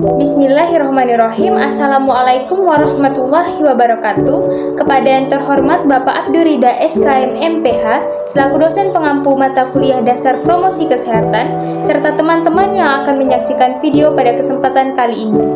Bismillahirrahmanirrahim. Assalamualaikum warahmatullahi wabarakatuh. Kepada yang terhormat Bapak Abdurrida SKM MPH selaku dosen pengampu mata kuliah dasar promosi kesehatan serta teman-teman yang akan menyaksikan video pada kesempatan kali ini.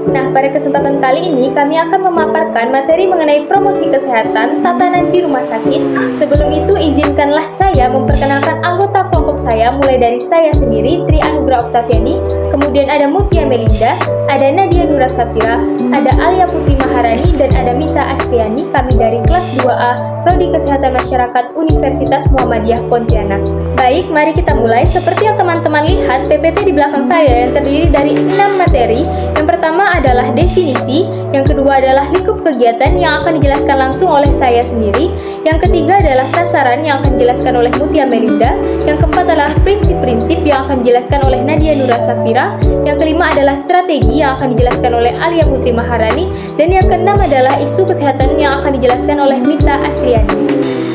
Nah, pada kesempatan kali ini kami akan memaparkan materi mengenai promosi kesehatan tatanan di rumah sakit. Sebelum itu izinkanlah saya memperkenalkan anggota kelompok saya, mulai dari saya sendiri Tri Anugrah Oktaviani, kemudian ada Mutia Melinda, ada Nadia Nura Safira, ada Alia Putri Maharani, dan ada Mita Astriani. Kami dari kelas 2A Prodi Kesehatan Masyarakat Universitas Muhammadiyah Pontianak. Baik, mari kita mulai. Seperti yang teman-teman lihat, PPT di belakang saya yang terdiri dari 6 materi. Yang pertama adalah definisi, yang kedua adalah lingkup kegiatan yang akan dijelaskan langsung oleh saya sendiri, yang ketiga adalah sasaran yang akan dijelaskan oleh Mutia Melinda, yang keempat adalah prinsip-prinsip yang akan dijelaskan oleh Nadia Nura Safira, yang kelima adalah strategi yang akan dijelaskan oleh Alia Putri Maharani, dan yang keenam adalah isu kesehatan yang akan dijelaskan oleh Mita Astriani.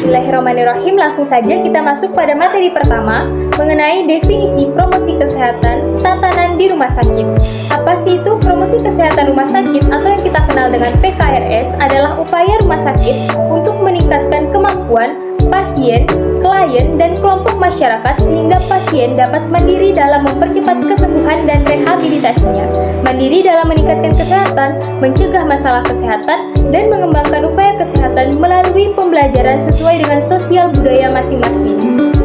Bismillahirrahmanirrahim, langsung saja kita masuk pada materi pertama mengenai definisi promosi kesehatan tatanan di rumah sakit. Apa sih itu promosi kesehatan rumah sakit atau yang kita kenal dengan PKRS? Adalah upaya rumah sakit untuk meningkatkan kemampuan pasien, klien, dan kelompok masyarakat sehingga pasien dapat mandiri dalam mempercepat kesembuhan dan rehabilitasinya, mandiri dalam meningkatkan kesehatan, mencegah masalah kesehatan, dan mengembangkan upaya kesehatan melalui pembelajaran sesuai dengan sosial budaya masing-masing.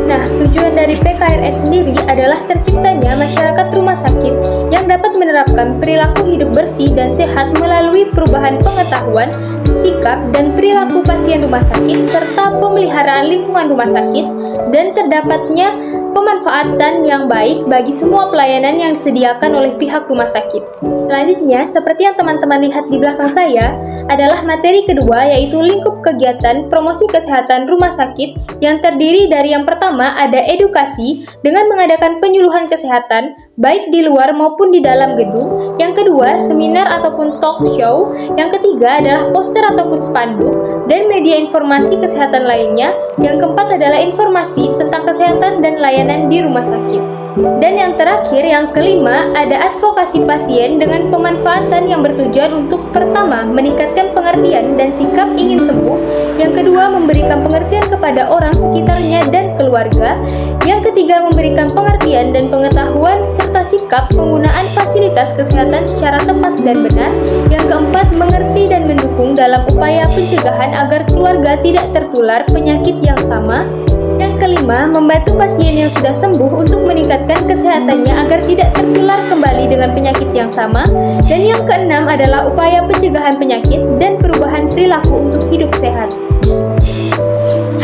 Nah, tujuan dari PKRS sendiri adalah terciptanya masyarakat rumah sakit yang dapat menerapkan perilaku hidup bersih dan sehat melalui perubahan pengetahuan, sikap, dan perilaku pasien rumah sakit, serta pemeliharaan lingkungan rumah sakit, dan terdapatnya pemanfaatan yang baik bagi semua pelayanan yang disediakan oleh pihak rumah sakit. Selanjutnya, seperti yang teman-teman lihat di belakang saya, adalah materi kedua, yaitu lingkup kegiatan promosi kesehatan rumah sakit, yang terdiri dari yang pertama ada edukasi dengan mengadakan penyuluhan kesehatan, baik di luar maupun di dalam gedung. Yang kedua, seminar ataupun talk show. Yang ketiga adalah poster ataupun spanduk, dan media informasi kesehatan lainnya. Yang keempat adalah informasi tentang kesehatan dan layanan di rumah sakit. Dan yang terakhir, yang kelima, ada advokasi pasien dengan pemanfaatan yang bertujuan untuk pertama, meningkatkan pengertian dan sikap ingin sembuh. Yang kedua, memberikan pengertian kepada orang sekitarnya dan keluarga. Yang ketiga, memberikan pengertian dan pengetahuan serta sikap penggunaan fasilitas kesehatan secara tepat dan benar. Yang keempat, mengerti dan mendukung dalam upaya pencegahan agar keluarga tidak tertular penyakit yang sama. Yang kelima, membantu pasien yang sudah sembuh untuk meningkatkan kesehatannya agar tidak tertular kembali dengan penyakit yang sama. Dan yang keenam adalah upaya pencegahan penyakit dan perubahan perilaku untuk hidup sehat.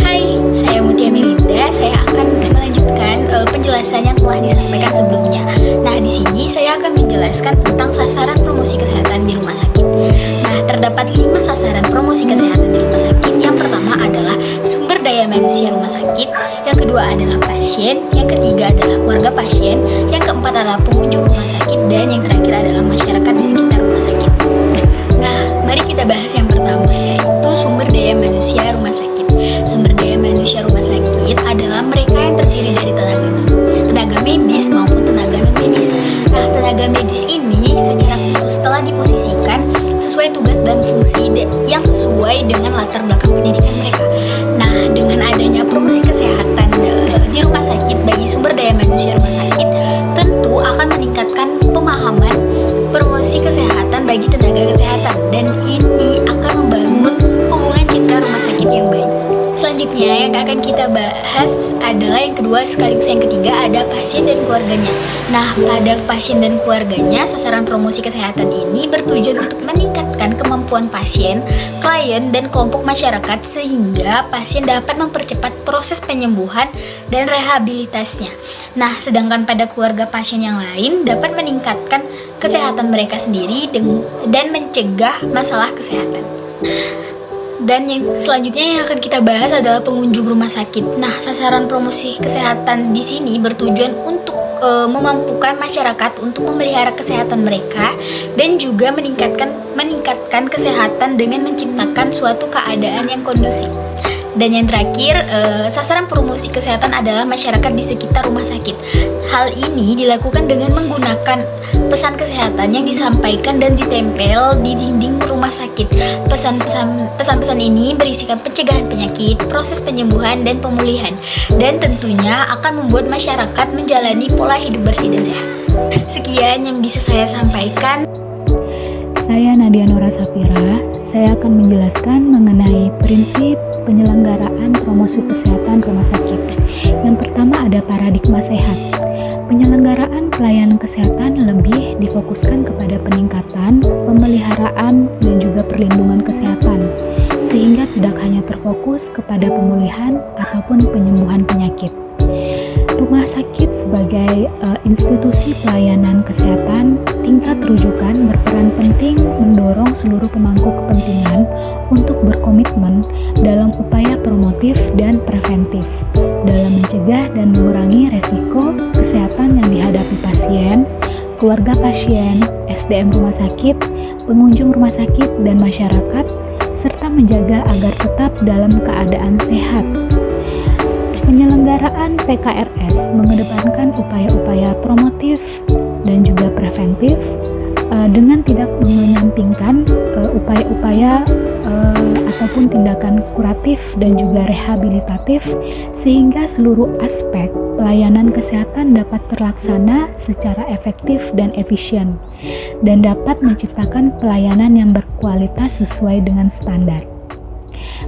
Hai, saya Mutia Melinda. Saya akan melanjutkan penjelasan yang telah disampaikan sebelumnya. Nah, di sini saya akan menjelaskan tentang sasaran promosi kesehatan di rumah sakit. Nah, terdapat 5 sasaran promosi kesehatan di rumah sakit. Yang pertama adalah sumber daya manusia rumah sakit, yang kedua adalah pasien, yang ketiga adalah keluarga pasien, yang keempat adalah pengunjung rumah sakit, dan yang terakhir adalah masyarakat di sekitar rumah sakit. Nah, mari kita bahas yang pertama, yaitu sumber daya manusia rumah sakit. Sumber daya manusia rumah sakit adalah mereka yang terdiri dari tenaga medis maupun tenaga non-medis. Nah, tenaga medis ini secara khusus telah diposisikan sesuai tugas dan fungsi yang sesuai dengan latar belakang pendidikan mereka. Nah, dengan adanya promosi kesehatan di rumah sakit bagi sumber daya manusia rumah sakit, tentu akan meningkatkan pemahaman promosi kesehatan bagi tenaga kesehatan, dan ini akan membangun hubungan citra rumah sakit yang baik. Selanjutnya yang akan kita bahas adalah yang kedua sekaligus yang ketiga, ada pasien dan keluarganya. Nah, pada pasien dan keluarganya, sasaran promosi kesehatan ini bertujuan untuk meningkatkan kemampuan pasien, klien, dan kelompok masyarakat sehingga pasien dapat mempercepat proses penyembuhan dan rehabilitasinya. Nah, sedangkan pada keluarga pasien yang lain dapat meningkatkan kesehatan mereka sendiri dan mencegah masalah kesehatan. Dan yang selanjutnya yang akan kita bahas adalah pengunjung rumah sakit. Nah, sasaran promosi kesehatan di sini bertujuan untuk memampukan masyarakat untuk memelihara kesehatan mereka dan juga meningkatkan kesehatan dengan menciptakan suatu keadaan yang kondusif. Dan yang terakhir, sasaran promosi kesehatan adalah masyarakat di sekitar rumah sakit. Hal ini dilakukan dengan menggunakan pesan kesehatan yang disampaikan dan ditempel di dinding rumah sakit. Pesan-pesan ini berisikan pencegahan penyakit, proses penyembuhan dan pemulihan, dan tentunya akan membuat masyarakat menjalani pola hidup bersih dan sehat. Sekian yang bisa saya sampaikan. Saya Nadia Nora Safira, saya akan menjelaskan mengenai prinsip penyelenggaraan promosi kesehatan rumah sakit. Yang pertama ada paradigma sehat. Penyelenggaraan pelayanan kesehatan lebih difokuskan kepada peningkatan, pemeliharaan, dan juga perlindungan kesehatan, sehingga tidak hanya terfokus kepada pemulihan ataupun penyembuhan penyakit. Rumah sakit sebagai institusi pelayanan kesehatan tingkat rujukan berperan penting mendorong seluruh pemangku kepentingan untuk berkomitmen dalam upaya promotif dan preventif dalam mencegah dan mengurangi resiko kesehatan yang dihadapi pasien, keluarga pasien, SDM rumah sakit, pengunjung rumah sakit, dan masyarakat, serta menjaga agar tetap dalam keadaan sehat. Penyelenggaraan PKRS mengedepankan upaya-upaya promotif dan juga preventif dengan tidak menyampingkan upaya-upaya ataupun tindakan kuratif dan juga rehabilitatif, sehingga seluruh aspek pelayanan kesehatan dapat terlaksana secara efektif dan efisien dan dapat menciptakan pelayanan yang berkualitas sesuai dengan standar.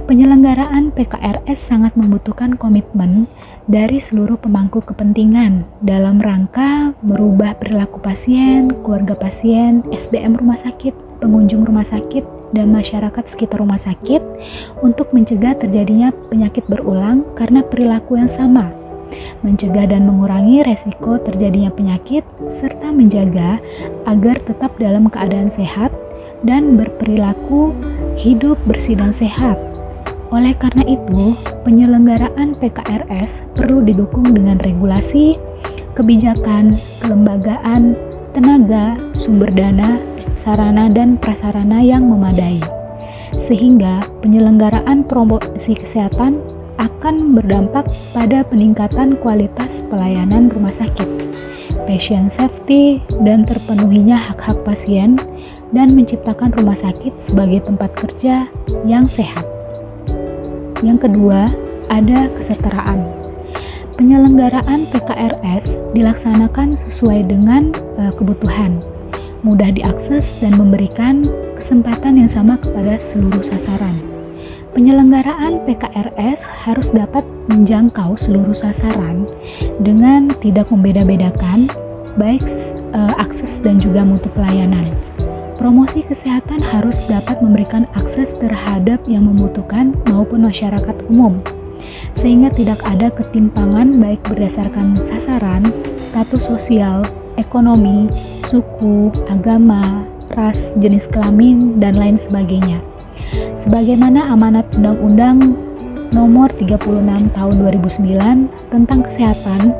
Penyelenggaraan PKRS sangat membutuhkan komitmen dari seluruh pemangku kepentingan dalam rangka merubah perilaku pasien, keluarga pasien, SDM rumah sakit, pengunjung rumah sakit, dan masyarakat sekitar rumah sakit untuk mencegah terjadinya penyakit berulang karena perilaku yang sama, mencegah dan mengurangi resiko terjadinya penyakit, serta menjaga agar tetap dalam keadaan sehat dan berperilaku hidup bersih dan sehat. Oleh karena itu, penyelenggaraan PKRS perlu didukung dengan regulasi, kebijakan, kelembagaan, tenaga, sumber dana, sarana dan prasarana yang memadai, sehingga penyelenggaraan promosi kesehatan akan berdampak pada peningkatan kualitas pelayanan rumah sakit, patient safety, dan terpenuhinya hak-hak pasien, dan menciptakan rumah sakit sebagai tempat kerja yang sehat. Yang kedua, ada kesetaraan. Penyelenggaraan PKRS dilaksanakan sesuai dengan kebutuhan, mudah diakses dan memberikan kesempatan yang sama kepada seluruh sasaran. Penyelenggaraan PKRS harus dapat menjangkau seluruh sasaran dengan tidak membeda-bedakan baik akses dan juga mutu pelayanan. Promosi kesehatan harus dapat memberikan akses terhadap yang membutuhkan maupun masyarakat umum, sehingga tidak ada ketimpangan baik berdasarkan sasaran, status sosial, ekonomi, suku, agama, ras, jenis kelamin, dan lain sebagainya. Sebagaimana amanat Undang-Undang Nomor 36 Tahun 2009 tentang kesehatan,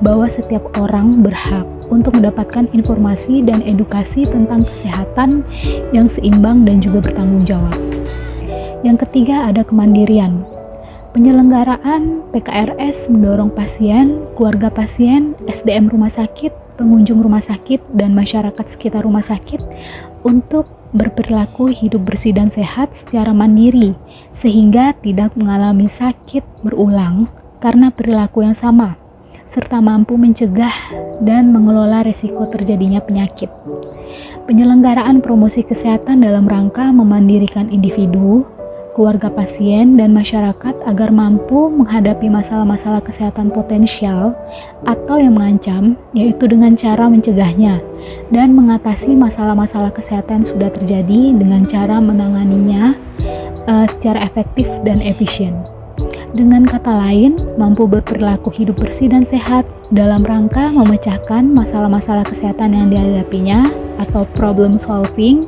bahwa setiap orang berhak untuk mendapatkan informasi dan edukasi tentang kesehatan yang seimbang dan juga bertanggung jawab. Yang ketiga ada kemandirian. Penyelenggaraan PKRS mendorong pasien, keluarga pasien, SDM rumah sakit, pengunjung rumah sakit, dan masyarakat sekitar rumah sakit untuk berperilaku hidup bersih dan sehat secara mandiri, sehingga tidak mengalami sakit berulang karena perilaku yang sama, serta mampu mencegah dan mengelola risiko terjadinya penyakit. Penyelenggaraan promosi kesehatan dalam rangka memandirikan individu, keluarga pasien, dan masyarakat agar mampu menghadapi masalah-masalah kesehatan potensial atau yang mengancam, yaitu dengan cara mencegahnya dan mengatasi masalah-masalah kesehatan sudah terjadi dengan cara menanganinya secara efektif dan efisien. Dengan kata lain, mampu berperilaku hidup bersih dan sehat dalam rangka memecahkan masalah-masalah kesehatan yang dihadapinya atau problem solving,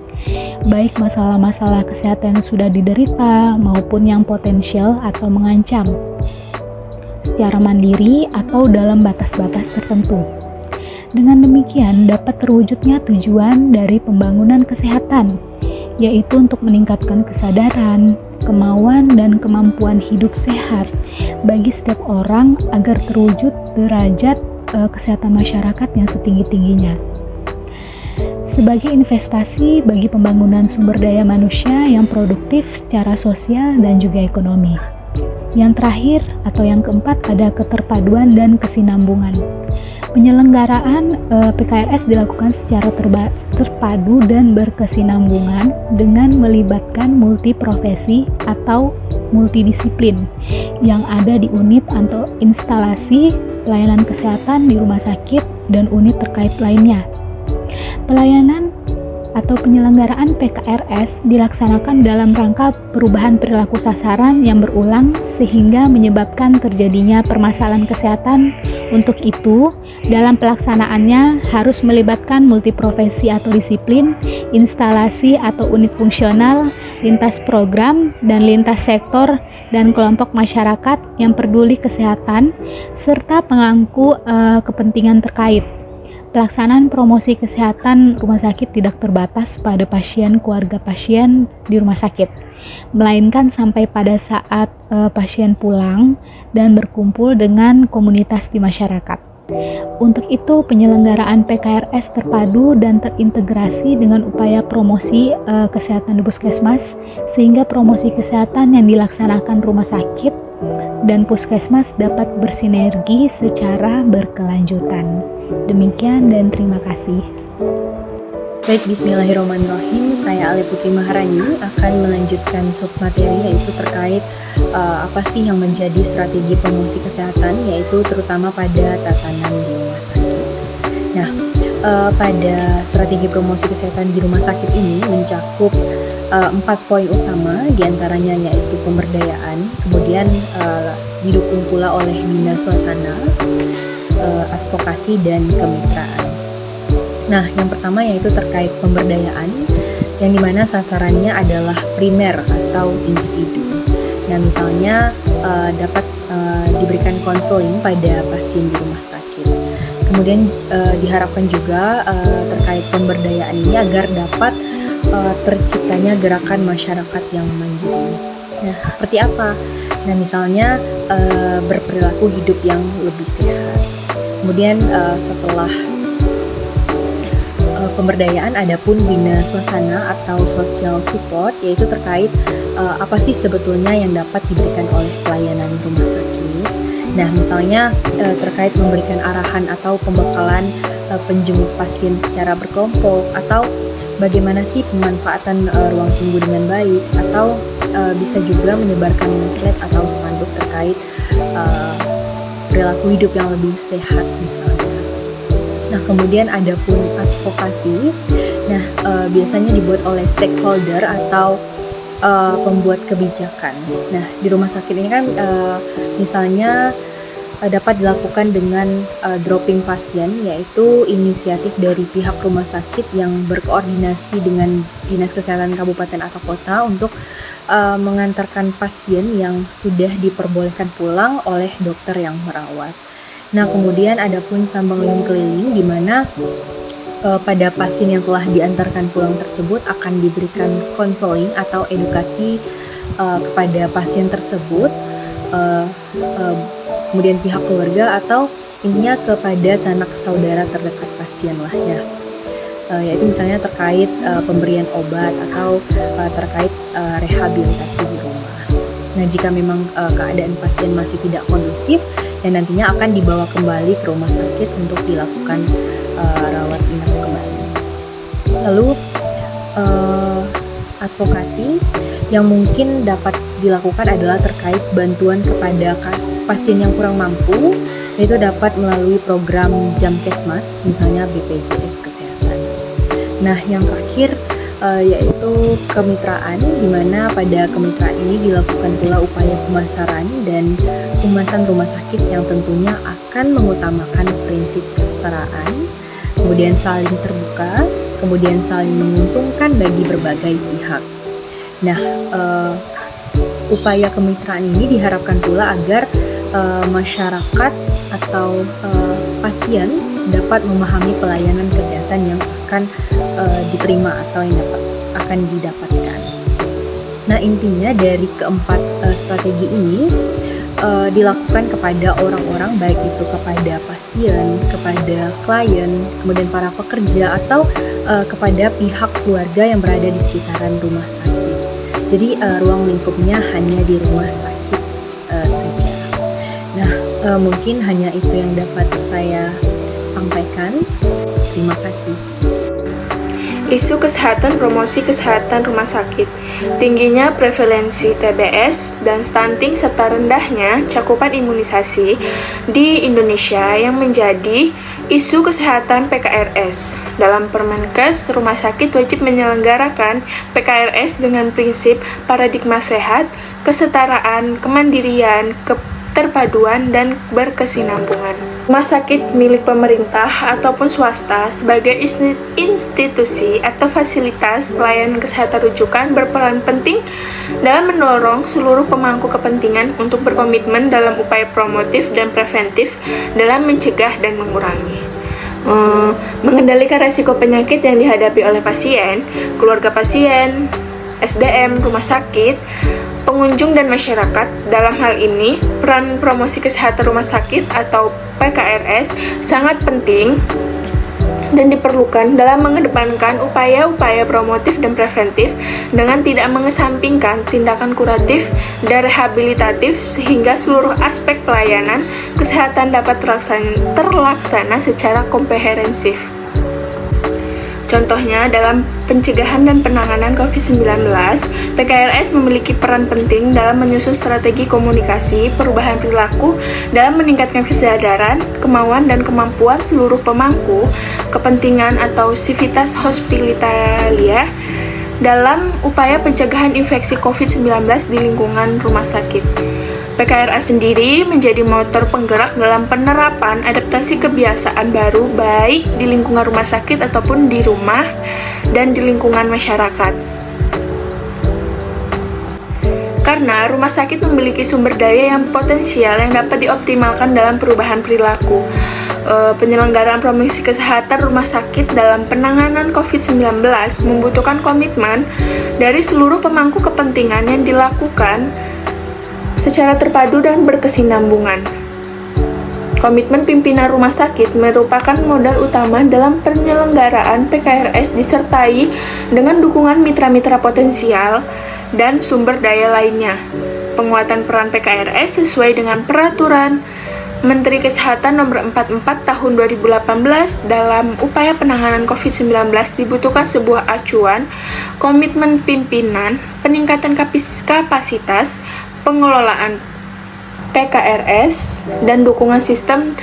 baik masalah-masalah kesehatan yang sudah diderita maupun yang potensial atau mengancam, secara mandiri atau dalam batas-batas tertentu. Dengan demikian dapat terwujudnya tujuan dari pembangunan kesehatan, yaitu untuk meningkatkan kesadaran, kemauan dan kemampuan hidup sehat bagi setiap orang agar terwujud derajat kesehatan masyarakat yang setinggi-tingginya. Sebagai investasi bagi pembangunan sumber daya manusia yang produktif secara sosial dan juga ekonomi. Yang terakhir atau yang keempat ada keterpaduan dan kesinambungan. Penyelenggaraan PKRS dilakukan secara terpadu dan berkesinambungan dengan melibatkan multiprofesi atau multidisiplin yang ada di unit atau instalasi pelayanan kesehatan di rumah sakit dan unit terkait lainnya. Pelayanan atau penyelenggaraan PKRS dilaksanakan dalam rangka perubahan perilaku sasaran yang berulang sehingga menyebabkan terjadinya permasalahan kesehatan. Untuk itu, dalam pelaksanaannya harus melibatkan multiprofesi atau disiplin, instalasi atau unit fungsional, lintas program, dan lintas sektor dan kelompok masyarakat yang peduli kesehatan, serta pemangku kepentingan terkait. Pelaksanaan promosi kesehatan rumah sakit tidak terbatas pada pasien, keluarga pasien di rumah sakit, melainkan sampai pada saat pasien pulang dan berkumpul dengan komunitas di masyarakat. Untuk itu, penyelenggaraan PKRS terpadu dan terintegrasi dengan upaya promosi kesehatan di puskesmas, sehingga promosi kesehatan yang dilaksanakan rumah sakit dan puskesmas dapat bersinergi secara berkelanjutan. Demikian dan terima kasih. Baik, bismillahirrahmanirrahim. Saya Ali Putri Maharani akan melanjutkan submateri yaitu terkait apa sih yang menjadi strategi promosi kesehatan, yaitu terutama pada tatanan di rumah sakit. Nah, pada strategi promosi kesehatan di rumah sakit ini mencakup 4 poin utama, diantaranya yaitu pemberdayaan, kemudian didukung pula oleh bina suasana, advokasi, dan kemitraan. Nah, yang pertama yaitu terkait pemberdayaan, yang dimana sasarannya adalah primer atau individu. Nah, misalnya dapat diberikan konseling pada pasien di rumah sakit. Kemudian diharapkan juga terkait pemberdayaan ini agar dapat terciptanya gerakan masyarakat yang mandiri. Nah, seperti apa? Nah, misalnya berperilaku hidup yang lebih sehat. Kemudian setelah pemberdayaan ada pun bina suasana atau social support, yaitu terkait apa sih sebetulnya yang dapat diberikan oleh pelayanan rumah sakit. Nah, misalnya terkait memberikan arahan atau pembekalan penjenguk pasien secara berkelompok, atau bagaimana sih pemanfaatan ruang tunggu dengan baik, atau bisa juga menyebarkan leaflet atau spanduk terkait perilaku hidup yang lebih sehat misalnya. Nah, kemudian ada pun advokasi. Nah, biasanya dibuat oleh stakeholder atau pembuat kebijakan. Nah, di rumah sakit ini kan misalnya dapat dilakukan dengan dropping pasien, yaitu inisiatif dari pihak rumah sakit yang berkoordinasi dengan Dinas Kesehatan Kabupaten atau Kota untuk mengantarkan pasien yang sudah diperbolehkan pulang oleh dokter yang merawat. Nah, kemudian ada pun sambang luyung keliling, di mana pada pasien yang telah diantarkan pulang tersebut akan diberikan konseling atau edukasi kepada pasien tersebut, kemudian pihak keluarga, atau intinya kepada sanak saudara terdekat pasien lah ya. Yaitu misalnya terkait pemberian obat atau terkait rehabilitasi di rumah. Nah, jika memang keadaan pasien masih tidak kondusif, ya nantinya akan dibawa kembali ke rumah sakit untuk dilakukan rawat inap kembali. Lalu advokasi yang mungkin dapat dilakukan adalah terkait bantuan kepada pasien yang kurang mampu, yaitu dapat melalui program Jamkesmas, misalnya BPJS Kesehatan. Nah, yang terakhir yaitu kemitraan, di mana pada kemitraan ini dilakukan pula upaya pemasaran dan pemasaran rumah sakit yang tentunya akan mengutamakan prinsip kesetaraan, kemudian saling terbuka, kemudian saling menguntungkan bagi berbagai pihak. Nah, upaya kemitraan ini diharapkan pula agar masyarakat atau pasien dapat memahami pelayanan kesehatan yang akan diterima atau yang akan didapatkan. Nah, intinya dari keempat strategi ini dilakukan kepada orang-orang, baik itu kepada pasien, kepada klien, kemudian para pekerja, atau kepada pihak keluarga yang berada di sekitaran rumah sakit. Jadi ruang lingkupnya hanya di rumah sakit saja. Nah, mungkin hanya itu yang dapat saya sampaikan. Terima kasih. Isu kesehatan, promosi kesehatan rumah sakit, tingginya prevalensi TBS dan stunting serta rendahnya cakupan imunisasi di Indonesia yang menjadi isu kesehatan PKRS. Dalam Permenkes, rumah sakit wajib menyelenggarakan PKRS dengan prinsip paradigma sehat, kesetaraan, kemandirian, keterpaduan, dan berkesinambungan. Rumah sakit milik pemerintah ataupun swasta sebagai institusi atau fasilitas pelayanan kesehatan rujukan berperan penting dalam mendorong seluruh pemangku kepentingan untuk berkomitmen dalam upaya promotif dan preventif dalam mencegah dan mengurangi. Mengendalikan resiko penyakit yang dihadapi oleh pasien, keluarga pasien, SDM, rumah sakit, pengunjung dan masyarakat. Dalam hal ini, peran promosi kesehatan rumah sakit atau PKRS sangat penting dan diperlukan dalam mengedepankan upaya-upaya promotif dan preventif dengan tidak mengesampingkan tindakan kuratif dan rehabilitatif sehingga seluruh aspek pelayanan kesehatan dapat terlaksana secara komprehensif. Contohnya, dalam pencegahan dan penanganan COVID-19, PKRS memiliki peran penting dalam menyusun strategi komunikasi, perubahan perilaku, dalam meningkatkan kesadaran, kemauan, dan kemampuan seluruh pemangku kepentingan atau sivitas hospitalia dalam upaya pencegahan infeksi COVID-19 di lingkungan rumah sakit. PKRS sendiri menjadi motor penggerak dalam penerapan adaptasi kebiasaan baru baik di lingkungan rumah sakit ataupun di rumah dan di lingkungan masyarakat. Karena rumah sakit memiliki sumber daya yang potensial yang dapat dioptimalkan dalam perubahan perilaku. Penyelenggaraan promosi kesehatan rumah sakit dalam penanganan COVID-19 membutuhkan komitmen dari seluruh pemangku kepentingan yang dilakukan secara terpadu dan berkesinambungan. Komitmen pimpinan rumah sakit merupakan modal utama dalam penyelenggaraan PKRS disertai dengan dukungan mitra-mitra potensial dan sumber daya lainnya. Penguatan peran PKRS sesuai dengan peraturan Menteri Kesehatan Nomor 44 Tahun 2018 dalam upaya penanganan COVID-19 dibutuhkan sebuah acuan, komitmen pimpinan, peningkatan kapasitas, pengelolaan PKRS, dan dukungan sistem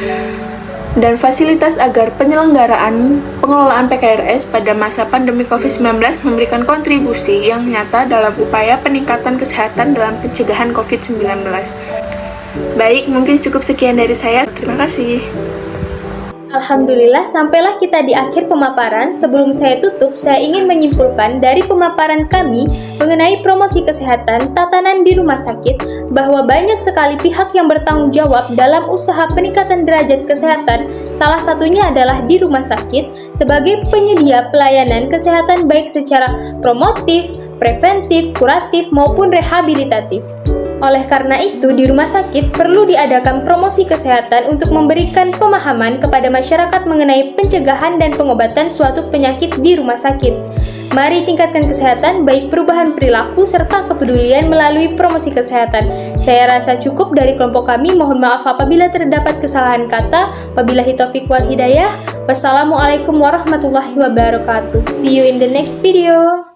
dan fasilitas agar penyelenggaraan pengelolaan PKRS pada masa pandemi COVID-19 memberikan kontribusi yang nyata dalam upaya peningkatan kesehatan dalam pencegahan COVID-19. Baik, mungkin cukup sekian dari saya. Terima kasih. Alhamdulillah, sampailah kita di akhir pemaparan. Sebelum saya tutup, saya ingin menyimpulkan dari pemaparan kami mengenai promosi kesehatan tatanan di rumah sakit bahwa banyak sekali pihak yang bertanggung jawab dalam usaha peningkatan derajat kesehatan. Salah satunya adalah di rumah sakit sebagai penyedia pelayanan kesehatan baik secara promotif, preventif, kuratif, maupun rehabilitatif. Oleh karena itu, di rumah sakit perlu diadakan promosi kesehatan untuk memberikan pemahaman kepada masyarakat mengenai pencegahan dan pengobatan suatu penyakit di rumah sakit. Mari tingkatkan kesehatan, baik perubahan perilaku serta kepedulian melalui promosi kesehatan. Saya rasa cukup dari kelompok kami. Mohon maaf apabila terdapat kesalahan kata. Wabillahi taufiq wal hidayah. Wassalamualaikum warahmatullahi wabarakatuh. See you in the next video.